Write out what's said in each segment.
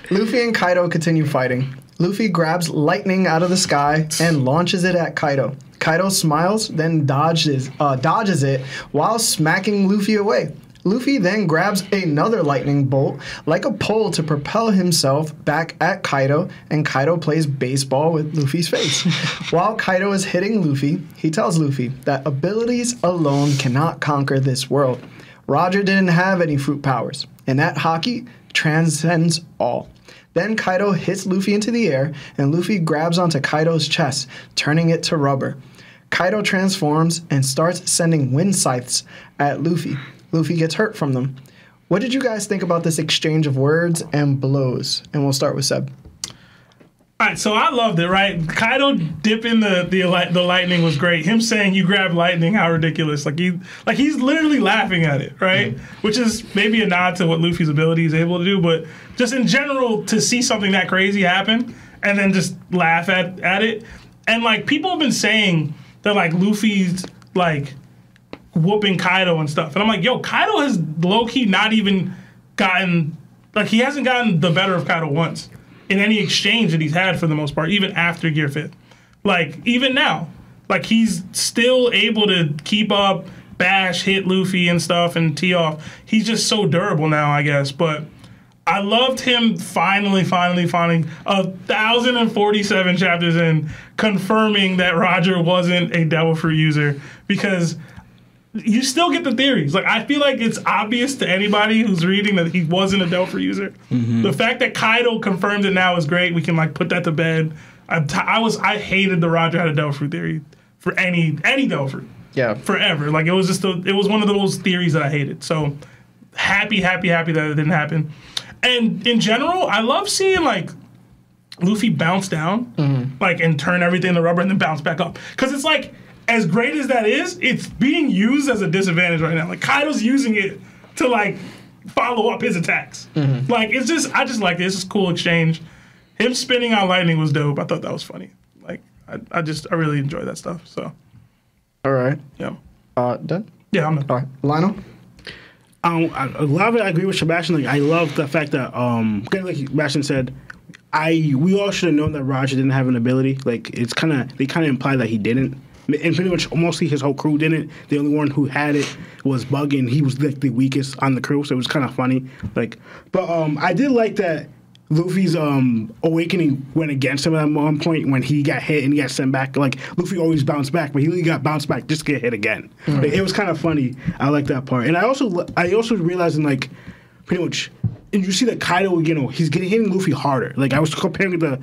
Luffy and Kaido continue fighting. Luffy grabs lightning out of the sky and launches it at Kaido. Kaido smiles, then dodges it while smacking Luffy away. Luffy then grabs another lightning bolt like a pole to propel himself back at Kaido, and Kaido plays baseball with Luffy's face. While Kaido is hitting Luffy, he tells Luffy that abilities alone cannot conquer this world. Roger didn't have any fruit powers, and that haki transcends all. Then Kaido hits Luffy into the air, and Luffy grabs onto Kaido's chest, turning it to rubber. Kaido transforms and starts sending wind scythes at Luffy. Luffy gets hurt from them. What did you guys think about this exchange of words and blows? And we'll start with Seb. All right, so I loved it, right? Kaido dipping the lightning was great. Him saying you grab lightning, how ridiculous. He's literally laughing at it, right? Which is maybe a nod to what Luffy's ability is able to do, but just in general, to see something that crazy happen and then just laugh at it. And like people have been saying that like Luffy's like whooping Kaido and stuff. And I'm like, yo, Kaido has low-key not even gotten, like he hasn't gotten the better of Kaido once in any exchange that he's had for the most part, even after Gear 5th. Like, even now. Like, he's still able to keep up, bash, hit Luffy and stuff, and tee off. He's just so durable now, I guess. But I loved him finally, 1,047 chapters in, confirming that Roger wasn't a Devil Fruit user. Because you still get the theories. Like, I feel like it's obvious to anybody who's reading that he wasn't a Devil Fruit user. Mm-hmm. The fact that Kaido confirmed it now is great. We can, like, put that to bed. I hated the Roger had a Devil Fruit theory for any Devil Fruit. Yeah. Forever. Like, it was just it was one of those theories that I hated. So, happy that it didn't happen. And in general, I love seeing, like, Luffy bounce down, like, and turn everything to rubber and then bounce back up. Because it's like, as great as that is, it's being used as a disadvantage right now. Like, Kaido's using it to, like, follow up his attacks. Mm-hmm. Like, it's just, I just like it. It's just a cool exchange. Him spinning out lightning was dope. I thought that was funny. Like, I really enjoy that stuff, so. All right. Yeah. Done? Yeah, I'm done. All right. Lionel? A lot of it, I agree with Sebastian. Like, I love the fact that, like Sebastian said, we all should have known that Roger didn't have an ability. Like, they kind of imply that he didn't. And pretty much mostly his whole crew didn't. The only one who had it was Buggy, and he was like the weakest on the crew, so it was kind of funny. Like, but I did like that Luffy's awakening went against him at one point when he got hit and he got sent back. Like, Luffy always bounced back, but he really got bounced back just to get hit again. Mm-hmm. Like, it was kind of funny. I like that part. And I also realizing, like, pretty much, and you see that Kaido, you know, he's hitting Luffy harder. Like, I was comparing the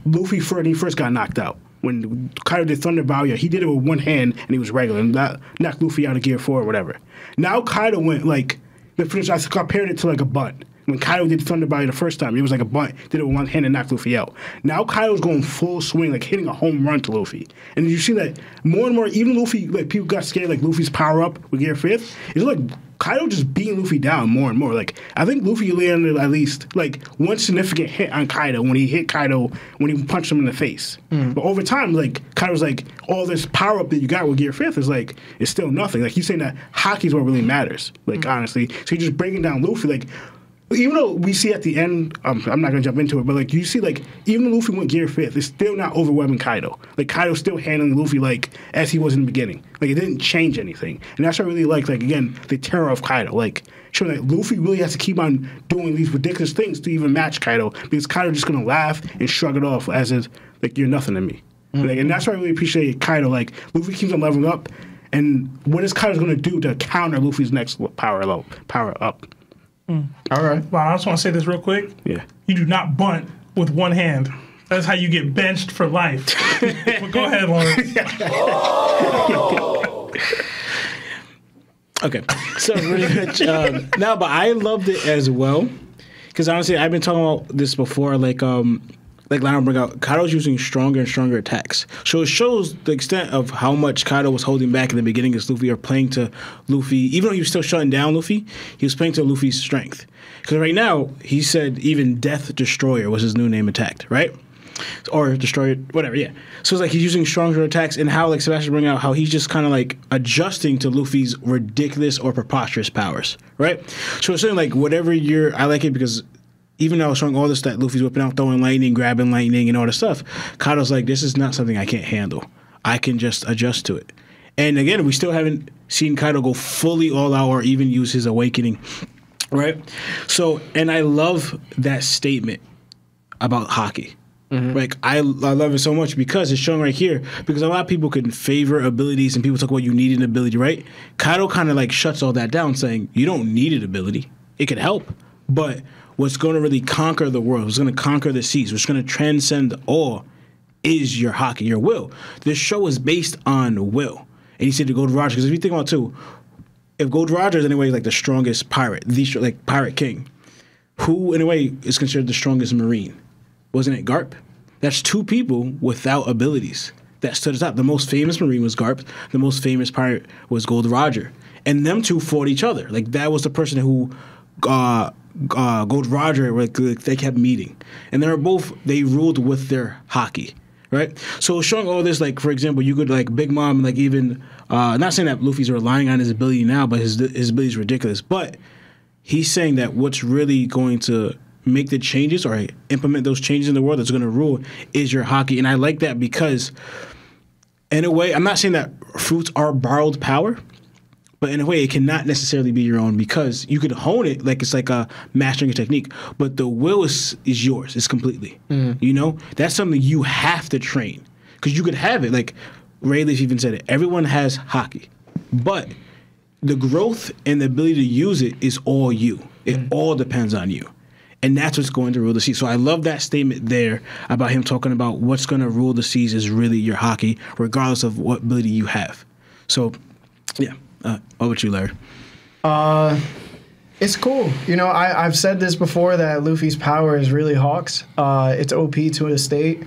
Luffy when he first got knocked out. When Kaido did Thunder Barrier, he did it with one hand and he was regular, and that knocked Luffy out of Gear 4 or whatever. Now Kaido went like, I compared it to like a bunt. When Kaido did Thunder Barrier the first time, it was like a bunt, did it with one hand and knocked Luffy out. Now Kaido's going full swing, like hitting a home run to Luffy. And you see that more and more, even Luffy, like people got scared, like Luffy's power up with Gear 5th. It's like Kaido just beating Luffy down more and more. Like, I think Luffy landed at least like one significant hit on Kaido when he punched him in the face. Mm. But over time, like, Kaido's like, all this power up that you got with Gear 5th is like, it's still nothing. Like, he's saying that haki is what really matters, like, honestly. So he's just breaking down Luffy, like, even though we see at the end, I'm not going to jump into it, but, like, you see, like, even when Luffy went Gear 5th, it's still not overwhelming Kaido. Like, Kaido's still handling Luffy, like, as he was in the beginning. Like, it didn't change anything. And that's what I really like, again, the terror of Kaido. Like, showing that Luffy really has to keep on doing these ridiculous things to even match Kaido, because Kaido's just going to laugh and shrug it off as if, like, you're nothing to me. Mm-hmm. Like, and that's why I really appreciate Kaido. Like, Luffy keeps on leveling up, and what is Kaido going to do to counter Luffy's next power up? Mm. All right. Well, I just want to say this real quick. Yeah. You do not bunt with one hand. That's how you get benched for life. But go ahead, Lawrence. Okay. So really much. No, but I loved it as well. Because honestly, I've been talking about this before. Like Lionel bring out, Kaido's using stronger and stronger attacks. So it shows the extent of how much Kaido was holding back in the beginning as Luffy, or playing to Luffy. Even though he was still shutting down Luffy, he was playing to Luffy's strength. Because right now, he said even Death Destroyer was his new name attacked, right? or destroy it, whatever. Yeah. So it's like he's using stronger attacks, and how like Sebastian bring out how he's just kind of like adjusting to Luffy's ridiculous or preposterous powers, right? So it's saying like whatever I like it because even though I was showing all this that Luffy's whipping out, throwing lightning, grabbing lightning, and all this stuff, Kaido's like, this is not something I can't handle. I can just adjust to it. And again, we still haven't seen Kaido go fully all out or even use his awakening, right? So, and I love that statement about Haki. Like I love it so much because it's showing right here. Because a lot of people can favor abilities and people talk about you need an ability, right? Kaido kind of like shuts all that down, saying you don't need an ability. It can help, but what's going to really conquer the world, what's going to conquer the seas, what's going to transcend all, is your Haki, your will. This show is based on will. And he said to Gold Roger, because if you think about it too, if Gold Roger is in a way like the strongest pirate, like pirate king, who in a way is considered the strongest marine? Wasn't it Garp? That's two people without abilities that stood us up. The most famous marine was Garp. The most famous pirate was Gold Roger. And them two fought each other. Like that was the person who Gold Roger, like they kept meeting. And they ruled with their Haki. Right? So showing all this, like, for example, you could, like, Big Mom, like, even, not saying that Luffy's relying on his ability now, but his ability is ridiculous. But he's saying that what's really going to make the changes or implement those changes in the world that's going to rule is your Haki. And I like that because, in a way, I'm not saying that fruits are borrowed power, but in a way, it cannot necessarily be your own because you could hone it like it's like a mastering a technique, but the will is yours. It's completely. You know? That's something you have to train because you could have it. Like Rayleigh even said it. Everyone has Haki, but the growth and the ability to use it is all you. It all depends on you. And that's what's going to rule the seas. So I love that statement there about him talking about what's going to rule the seas is really your Haki, regardless of what ability you have. So, yeah. What about you, Larry? It's cool. You know, I've said this before that Luffy's power is really Hawks. It's OP to a state.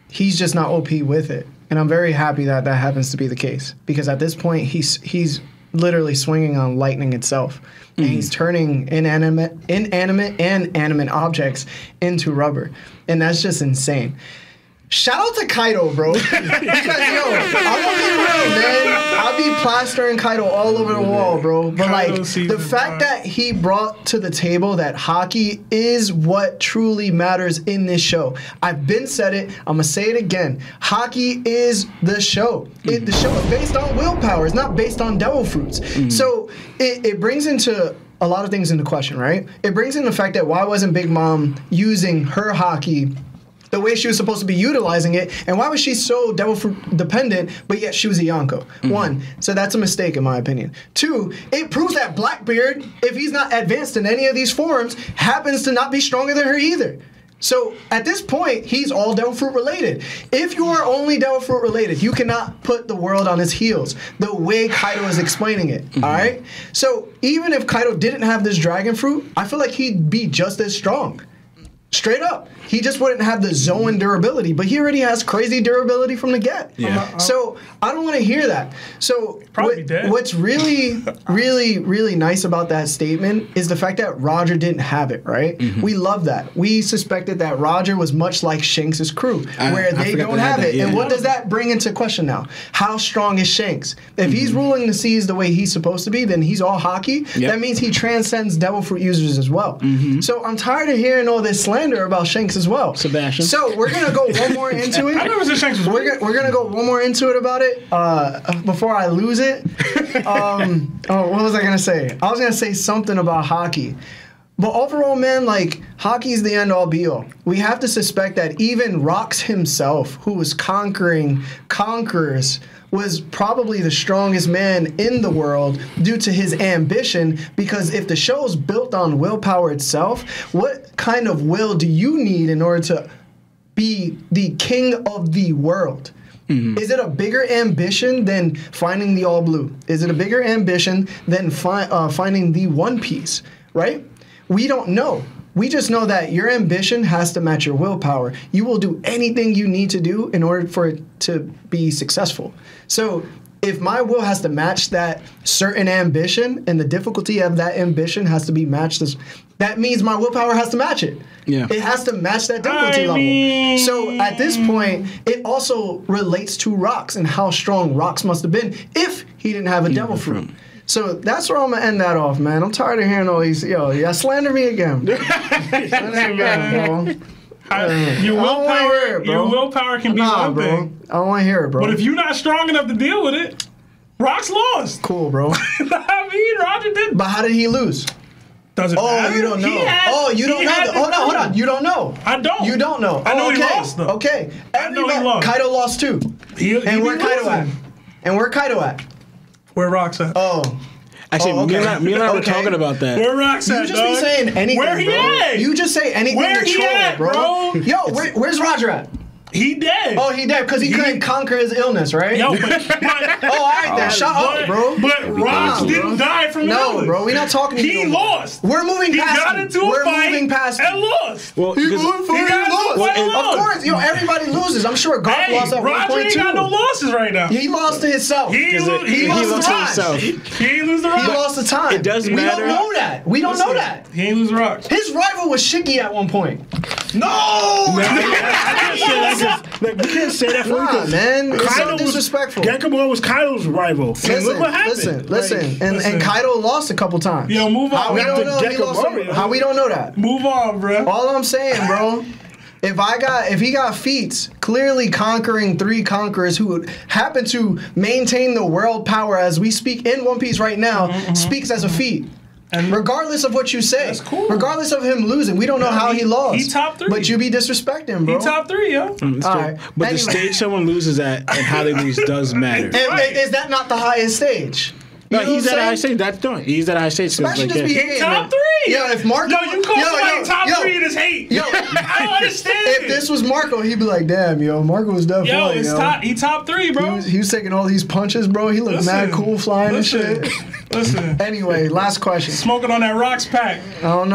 He's just not OP with it. And I'm very happy that that happens to be the case. Because at this point, he's literally swinging on lightning itself. And he's turning inanimate and animate objects into rubber. And that's just insane. Shout out to Kaido, bro. Because, yo, I'm gonna be real, man. I'll be plastering Kaido all over the wall, bro. But, like, the fact that he brought to the table that Haki is what truly matters in this show. I've been said it. I'm gonna say it again. Haki is the show. The show is based on willpower. It's not based on devil fruits. So it brings into a lot of things into question, right? It brings in the fact that why wasn't Big Mom using her Haki the way she was supposed to be utilizing it, and why was she so devil fruit dependent, but yet she was a Yonko? One, so that's a mistake in my opinion. Two, it proves that Blackbeard, if he's not advanced in any of these forms, happens to not be stronger than her either. So at this point, he's all devil fruit related. If you are only devil fruit related, you cannot put the world on his heels the way Kaido is explaining it, all right? So even if Kaido didn't have this dragon fruit, I feel like he'd be just as strong. Straight up. He just wouldn't have the Zoan durability, but he already has crazy durability from the get. Yeah. So I don't want to hear that. So dead. What's really, really, really nice about that statement is the fact that Roger didn't have it, right? We love that. We suspected that Roger was much like Shanks' crew, where they don't have it. And what does that bring into question now? How strong is Shanks? If he's ruling the seas the way he's supposed to be, then he's all Haki. That means he transcends devil fruit users as well. So I'm tired of hearing all this slander about Shanks as well. Sebastian. So we're gonna go one more into it. I never said Shanks was we're gonna go one more into it about it before I lose it. What was I gonna say? I was gonna say something about Haki. But overall, man, like, Haki's the end-all be-all. We have to suspect that even Rox himself, who was conquering conquerors, was probably the strongest man in the world due to his ambition, because if the show's built on willpower itself, what kind of will do you need in order to be the king of the world? Is it a bigger ambition than finding the All Blue? Is it a bigger ambition than finding the One Piece, right? We don't know. We just know that your ambition has to match your willpower. You will do anything you need to do in order for it to be successful. So if my will has to match that certain ambition, and the difficulty of that ambition has to be matched, that means my willpower has to match it. Yeah. It has to match that difficulty level. So at this point, it also relates to Rocks and how strong Rocks must have been if he didn't have a devil fruit. So that's where I'm gonna end that off, man. I'm tired of hearing all these. Y'all slander me again. Slander me again, bro. Your willpower can be one bro. thing. I don't want to hear it, bro. But if you're not strong enough to deal with it, Rock's lost. Cool, bro. I mean, Roger did. But how did he lose? Doesn't matter. You don't know. You don't know. Hold on. You don't know. I don't. You don't know. I know he lost, though. Okay. I know he lost. Kaido lost too. And where Kaido at? And where Kaido at? Where Rock's at? Oh. Actually, me and I were talking about that. Where Rock's at, You just be saying anything, Where he bro. at? You just say anything Where to he troll at, it, bro. Yo, where's Roger at? He dead. Oh, he dead because he couldn't conquer his illness, right? Yo, all right then. Shut up, bro. But Rocks didn't die from No, bro. We're not talking to you. He lost. We're moving He past got you. into a We're fight moving past and you. lost. Well, He because got into a fight and lost. Of course, everybody loses. I'm sure Garp lost at Roger 1.2. ain't got no losses right now. He lost to himself. He lost to the himself. He ain't lose the Rock. He lost the time. It doesn't We matter. don't know that. We don't know that. He ain't lose the Rock. His rival was Shiki at one point. No! We can't say that for Nah, man. It's so Kaido disrespectful. Gekaburo was Kaido's rival. And look what happened. Listen. And Kaido lost a couple times. Yo, move on. How we don't know? He lost how we don't know that? Move on, bro. All I'm saying, bro, if he got feats, clearly conquering 3 conquerors who happen to maintain the world power as we speak in One Piece right now, speaks as a feat. And regardless of what you say, that's cool. Regardless of him losing, we don't know how he lost. He top 3. But you be disrespecting, bro. He top 3, yo. All right. But the stage someone loses at and how they lose does matter. Is that not the highest stage? No, You know he's what at I'm high saying? stage. That's doing. He's at high stage. So Smash it's just be like, hating, Top man. 3. Yo, if Marco, Yo, you call somebody top 3 and it's hate. Yo, I don't understand. If this was Marco, he'd be like, "Damn, yo, Marco was definitely." Yo, it's top. He top 3, bro. He was taking all these punches, bro. He looked mad cool flying and shit. Listen. Anyway, last question. Smoking on that Rocks pack. I don't know.